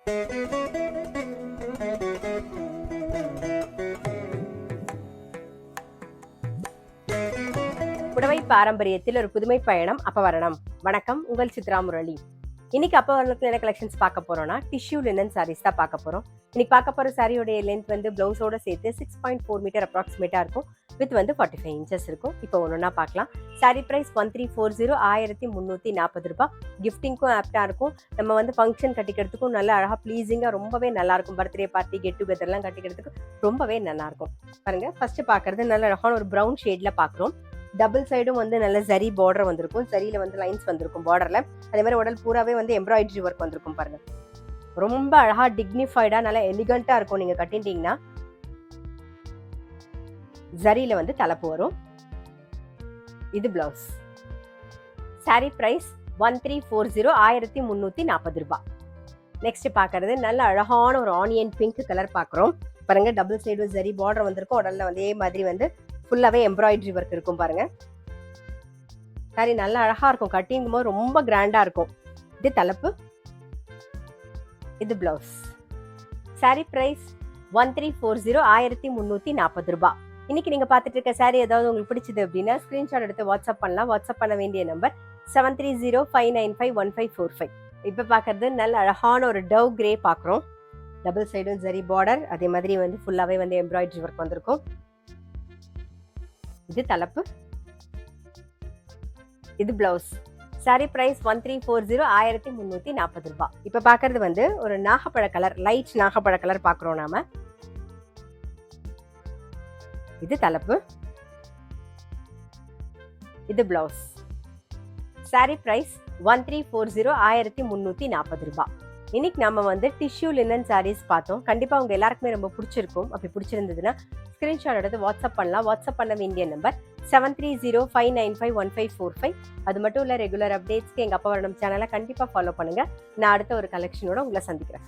புடவை பாரம்பரியத்தில் ஒரு புதுமை பயணம் அப்பவரணம். வணக்கம், உங்கள் சித்ரா முரளி. இன்னைக்கு அப்பவரணத்துல என்ன கலெக்ஷன்ஸ் பார்க்க போறோம்னா டிஷ்யூ லினன் சாரீஸ் தான் பார்க்க போறோம். இன்னைக்கு பார்க்க போற சாரியோடைய லென்த் வந்து பிளவுஸோட சேர்த்து 6.4 மீட்டர் அப்ராக்சிமேட்டா இருக்கும். வித் வந்து 45 இன்ச்சஸ் இருக்கும். இப்போ ஒன்னொன்னா பார்க்கலாம். சாரி பிரைஸ் 1340, 1340 ரூபாய். கிஃப்டிங்க்கும் ஆப்டா இருக்கும். நம்ம வந்து ஃபங்க்ஷன் கட்டிக்கிறதுக்கும் நல்ல அழகா ப்ளீஸிங்கா ரொம்பவே நல்லா இருக்கும். பர்த்டே பார்ட்டி, கெட் டுகெதர்லாம் கட்டிக்கிறதுக்கு ரொம்பவே நல்லா இருக்கும். பாருங்க, ஃபர்ஸ்ட் பார்க்கறது நல்ல அழகான ஒரு ப்ரௌன் ஷேட்ல பார்க்குறோம். டபுள் சைடும் வந்து நல்ல ஜரி பார்டர் வந்திருக்கும். சரியில வந்து லைன்ஸ் வந்திருக்கும் பார்டர்ல. அதே மாதிரி உடல் பூராவே வந்து எம்ப்ராய்டரி ஒர்க் வந்திருக்கும். பாருங்க, ரொம்ப அழகா டிக்னிஃபைடா நல்லா எலிகண்டா இருக்கும். நீங்க கட்டிட்டீங்கன்னா ஜரியில வந்து தலைப்பு வரும். இது பிளவுஸ். சாரி பிரைஸ் 1340, 1340 ரூபாய். நெக்ஸ்ட் பாக்குறது நல்ல அழகான ஒரு ஆனியன் பிங்க் கலர் பாக்குறோம். பாருங்க, டபுள் சைடு ஜரி பார்டர் வந்திருக்கும். உடல்ல வந்து அதே மாதிரி வந்து ஃபுல்லாவே எம்ப்ராய்டரி ஒர்க் இருக்கும். பாருங்க, சாரி நல்லா அழகா இருக்கும். கட்டிங்கும் போது ரொம்ப கிராண்டா இருக்கும். இது தலைப்பு, இது பிளவுஸ். சாரி பிரைஸ் 1340, 1340 ரூபாய். இன்னைக்கு நீங்க பார்த்துட்டு இருக்க சாரி ஏதாவது உங்களுக்கு பிடிச்சது அப்படின்னா ஸ்கிரீன்ஷாட் எடுத்து வாட்ஸ்அப் பண்ணலாம். வாட்ஸ்அப் பண்ண வேண்டிய நம்பர் 7305951545. இப்ப பாக்குறது நல்ல அழகான ஒரு டவ் கிரே பாக்குறோம். டபுள் சைடும் ஜரி பார்டர், அதே மாதிரி வந்து ஃபுல்லாவே வந்து எம்ப்ராய்டரி ஒர்க் வந்திருக்கும். இது தலைப்பு, இது பிளவுஸ். சாரி பிரைஸ் 1340, 1340 ரூபாய். இப்ப பாக்குறது வந்து ஒரு நாகப்பழ கலர், லைட் நாகப்பழ கலர் பாக்குறோம் நாம. இது தலைப்பு, இது பிளவுஸ். சாரி பிரைஸ் 1340, 1340 ரூபாய். இன்னைக்கு நம்ம வந்து டிஷ்யூ லினன் சாரீஸ் பார்த்தோம். கண்டிப்பா உங்க எல்லாருக்குமே ரொம்ப பிடிச்சிருக்கும். அப்படி பிடிச்சிருந்ததுன்னா ஸ்கிரீன்ஷாட் எடுத்து வாட்ஸ்அப் பண்ணலாம். வாட்ஸ்அப் பண்ண வேண்டிய நம்பர் 7305951545. அது மட்டும் இல்ல, ரெகுலர் அப்டேட்ஸ்க்கு எங்க அப்பவரணம் சேனலை கண்டிப்பா ஃபாலோ பண்ணுங்க. நான் அடுத்த ஒரு கலெக்ஷனோட உங்களை சந்திக்கிறேன்.